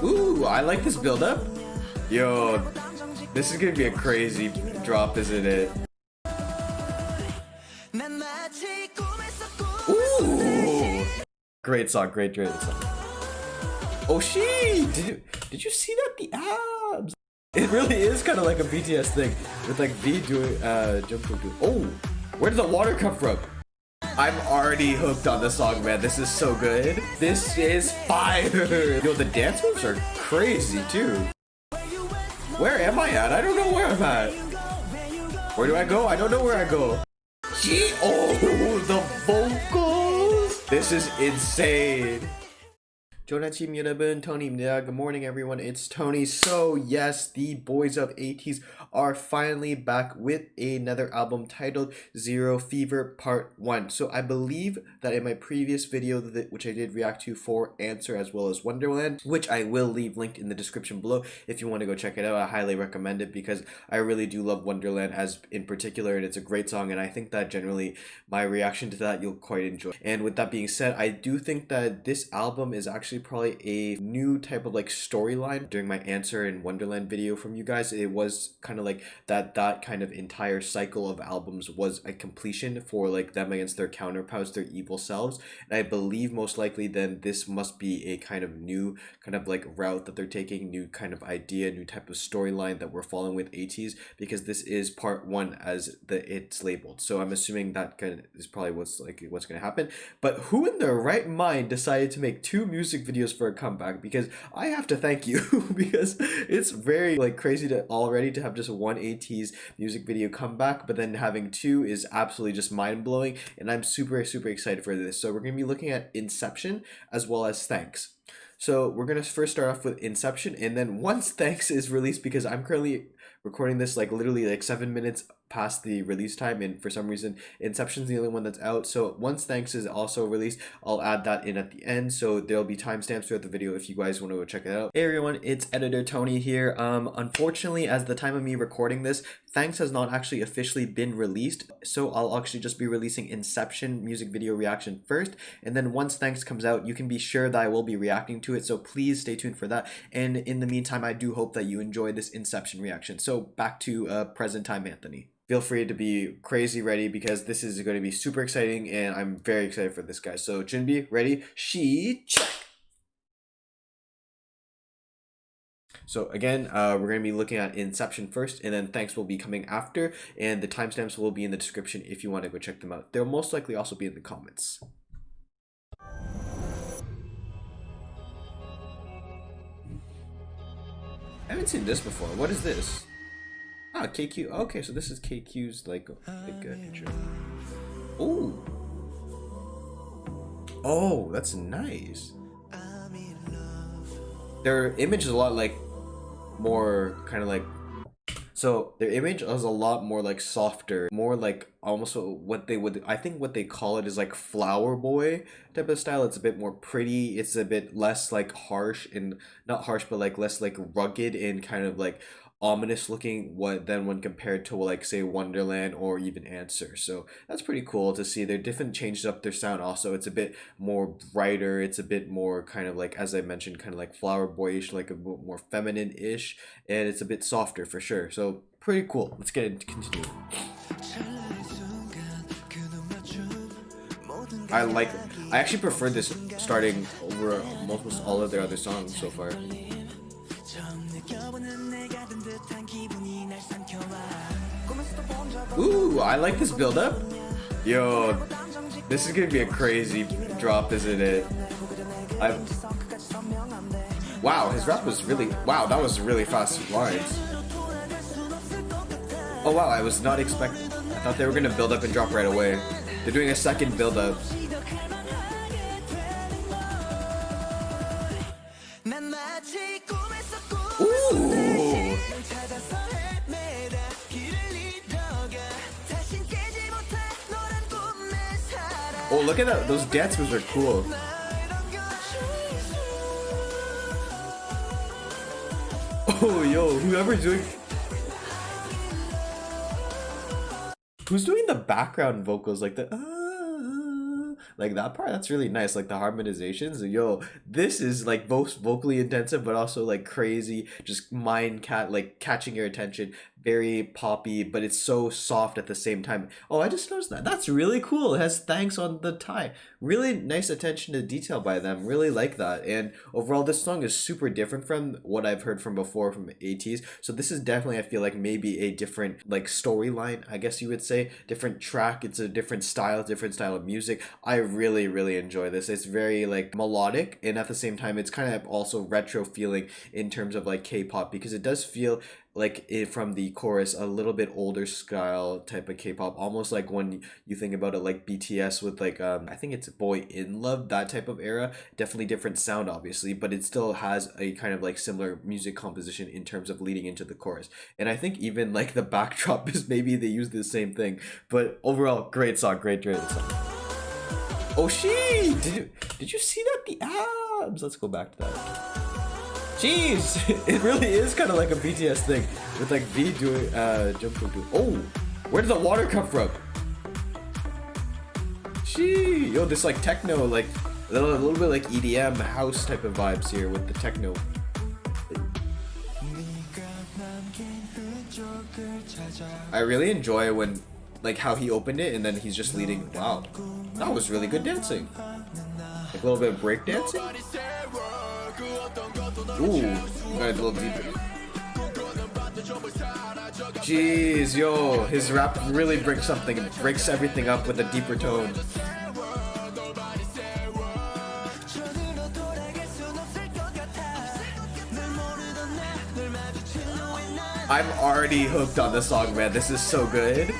Ooh, I like this build up. Yo, this is gonna be a crazy drop, isn't it? Ooh, great song, great song. Oh, did you see that? The abs. It really is kind of like a BTS thing with like V doing JONGHO doing. Oh, where did the water come from? I'm already hooked on this song, man. This is so good. This is fire. Yo, the dance moves are crazy too. Where am I at? I don't know where I'm at. Where do I go? I don't know where I go. Oh, the vocals. This is insane. 조나침 여러분, Tony입니다. Good morning, everyone. It's Tony. So yes, the boys of ATEEZ are finally back with another album titled Zero Fever Part 1. So I believe that in my previous video, which I did react to for Answer as well as Wonderland, which I will leave linked in the description below if you want to go check it out. I highly recommend it because I really do love Wonderland as in particular, and it's a great song, and I think that generally my reaction to that you'll quite enjoy. And with that being said, I do think that this album is actually probably a new type of like storyline. During my Answer and Wonderland video from you guys, it was kind of like that kind of entire cycle of albums was a completion for like them against their counterparts, their evil selves. And I believe most likely then this must be a kind of new kind of like route that they're taking, new kind of idea, new type of storyline that we're following with ATEEZ, because this is part 1 as it's labeled. So I'm assuming that is probably what's going to happen. But who in their right mind decided to make 2 music videos for a comeback? Because I have to thank you because it's very like crazy to already to have just one ATEEZ music video comeback, but then having 2 is absolutely just mind-blowing, and I'm super excited for this. So we're going to be looking at Inception as well as Thanks. So we're going to first start off with Inception, and then once Thanks is released, because I'm currently recording this like literally like 7 minutes past the release time, and for some reason Inception's the only one that's out. So once Thanks is also released, I'll add that in at the end, so there'll be timestamps throughout the video if you guys want to go check it out. Hey everyone, it's editor Tony here. Unfortunately, as the time of me recording this, Thanks has not actually officially been released, so I'll actually just be releasing Inception music video reaction first, and then once Thanks comes out, you can be sure that I will be reacting to it, so please stay tuned for that. And in the meantime, I do hope that you enjoy this Inception reaction. So back to present time Anthony. Feel free to be crazy ready because this is going to be super exciting, and I'm very excited for this, guys. So 준비, ready, 시작! So again, we're going to be looking at Inception first, and then Thanks will be coming after, and the timestamps will be in the description if you want to go check them out. They'll most likely also be in the comments. I haven't seen this before. What is this? Ah, KQ. Okay, so this is KQ's like intro. Ooh. Oh, that's nice. Their image is a lot like more kind of like, so their image is a lot more like softer, more like almost what they would, I think what they call it is like flower boy type of style. It's a bit more pretty, it's a bit less like harsh, and not harsh but like less like rugged and kind of like ominous looking than when compared to like say Wonderland or even Answer. So that's pretty cool to see. They're different, changes up their sound also. It's a bit more brighter, it's a bit more kind of like, as I mentioned, kind of like flower boyish, like a bit more feminine-ish, and it's a bit softer for sure. So pretty cool. Let's get into continue. I actually prefer this starting over almost all of their other songs so far. Ooh, I like this build up. Yo, this is gonna be a crazy drop, isn't it? Wow, his rap was really, wow, that was really fast lines. Oh wow, I was not expecting, I thought they were gonna build up and drop right away. They're doing a second build up. Ooh. Oh, look at that. Those dance moves are cool. Oh, yo, who's doing the background vocals like the Like that part, that's really nice. Like the harmonizations, yo, this is like both vocally intensive but also like crazy, just like catching your attention. Very poppy, but it's so soft at the same time. Oh, I just noticed that. That's really cool. It has thanks on the tie. Really nice attention to detail by them. Really like that. And overall, this song is super different from what I've heard from before from ATEEZ. So this is definitely, I feel like, maybe a different like storyline, I guess you would say. Different track. It's a different style of music. I really, really enjoy this. It's very like melodic, and at the same time, it's kind of also retro feeling in terms of like K-pop, because it does feel like it from the chorus a little bit older style type of K-pop, almost like when you think about it like BTS with like I think it's Boy in Love, that type of era. Definitely different sound obviously, but it still has a kind of like similar music composition in terms of leading into the chorus. And I think even like the backdrop is maybe they use the same thing, but overall great song, great song. Oh she did you see that, the abs? Let's go back to that. Jeez, it really is kind of like a BTS thing with like V doing JONGHO doing. Oh, where did the water come from? Gee, yo, this like techno, like a little bit like EDM house type of vibes here with the techno. I really enjoy when like how he opened it and then he's just leading. Wow, that was really good dancing. Like a little bit of break dancing. Ooh, got a little deeper. Jeez, yo, his rap really breaks something. It breaks everything up with a deeper tone. I'm already hooked on this song, man. This is so good.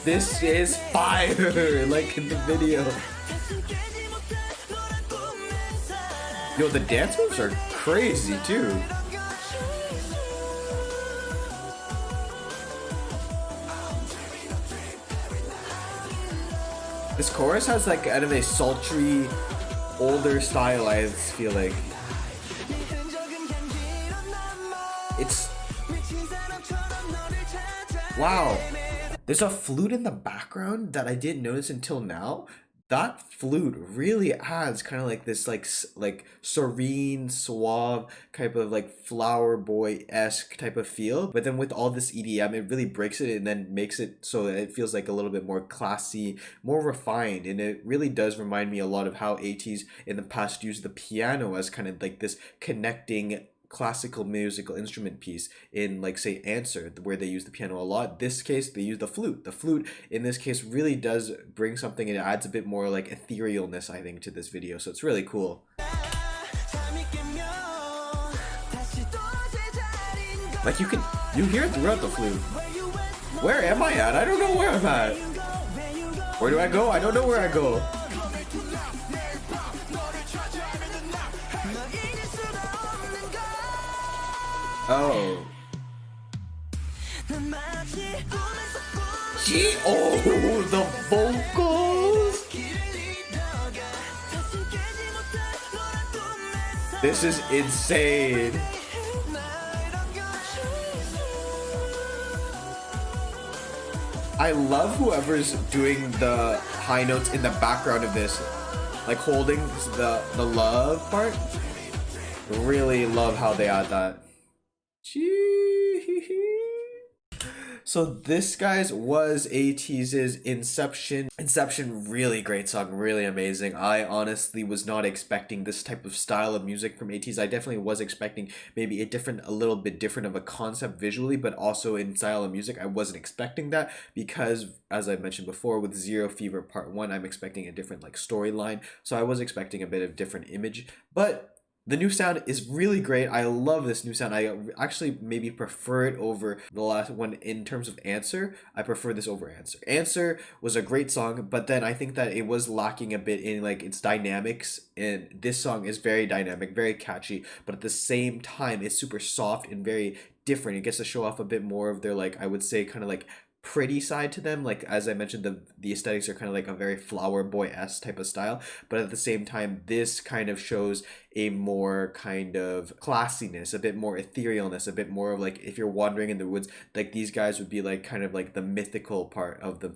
This is fire, like in the video. Yo, the dance moves are crazy too. This chorus has like kind of a sultry, older style, I feel like. It's... wow. There's a flute in the background that I didn't notice until now. That flute really adds kind of like this like serene, suave type of like flower boy-esque type of feel. But then with all this EDM, it really breaks it and then makes it so that it feels like a little bit more classy, more refined. And it really does remind me a lot of how ATEEZ in the past used the piano as kind of like this connecting classical musical instrument piece in like say Answer, where they use the piano a lot. This case they use the flute. The flute in this case really does bring something, and it adds a bit more like etherealness, I think, to this video. So it's really cool. Like you hear it throughout the flute. Where am I at? I don't know where I'm at. Where do I go? I don't know where I go. Oh. Gee, oh, the vocals. This is insane. I love whoever's doing the high notes in the background of this, like holding the love part. Really love how they add that. So this, guys, was ATEEZ's Inception. Inception, really great song, really amazing. I honestly was not expecting this type of style of music from ATEEZ. I definitely was expecting maybe a little bit different of a concept visually, but also in style of music. I wasn't expecting that because, as I mentioned before, with Zero Fever Part 1, I'm expecting a different like storyline. So I was expecting a bit of different image, but the new sound is really great. I love this new sound. I actually maybe prefer it over the last one in terms of Answer. I prefer this over Answer. Answer was a great song, but then I think that it was lacking a bit in like its dynamics, and this song is very dynamic, very catchy, but at the same time it's super soft and very different. It gets to show off a bit more of their, like, I would say, kind of like pretty side to them. Like, as I mentioned, the aesthetics are kind of like a very flower boy-esque type of style, but at the same time this kind of shows a more kind of classiness, a bit more etherealness, a bit more of like if you're wandering in the woods, like these guys would be like kind of like the mythical part of the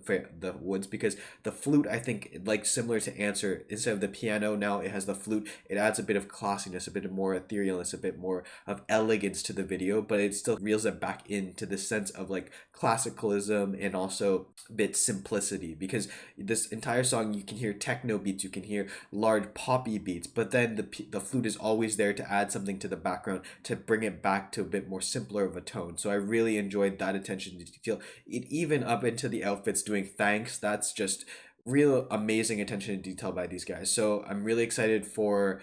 woods, because the flute, I think, like similar to Answer, instead of the piano, now it has the flute. It adds a bit of classiness, a bit more etherealness, a bit more of elegance to the video, but it still reels it back into the sense of like classicalism and also a bit simplicity, because this entire song you can hear techno beats, you can hear large poppy beats, but then the flute is always there to add something to the background to bring it back to a bit more simpler of a tone. So I really enjoyed that attention to detail. It even up into the outfits doing thanks. That's just real amazing attention to detail by these guys. So I'm really excited for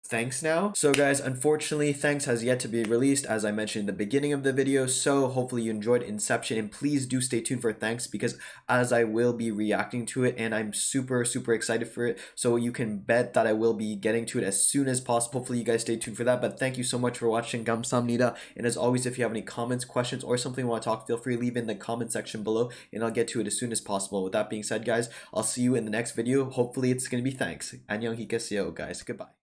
Thanks now. So guys, unfortunately, Thanks has yet to be released, as I mentioned in the beginning of the video. So hopefully you enjoyed Inception, and please do stay tuned for Thanks, because as I will be reacting to it and I'm super excited for it. So you can bet that I will be getting to it as soon as possible. Hopefully you guys stay tuned for that. But thank you so much for watching. 감사합니다. And as always, if you have any comments, questions, or something you want to talk, feel free to leave in the comment section below and I'll get to it as soon as possible. With that being said, guys, I'll see you in the next video. Hopefully it's going to be Thanks. 안녕히 계세요, guys. Goodbye.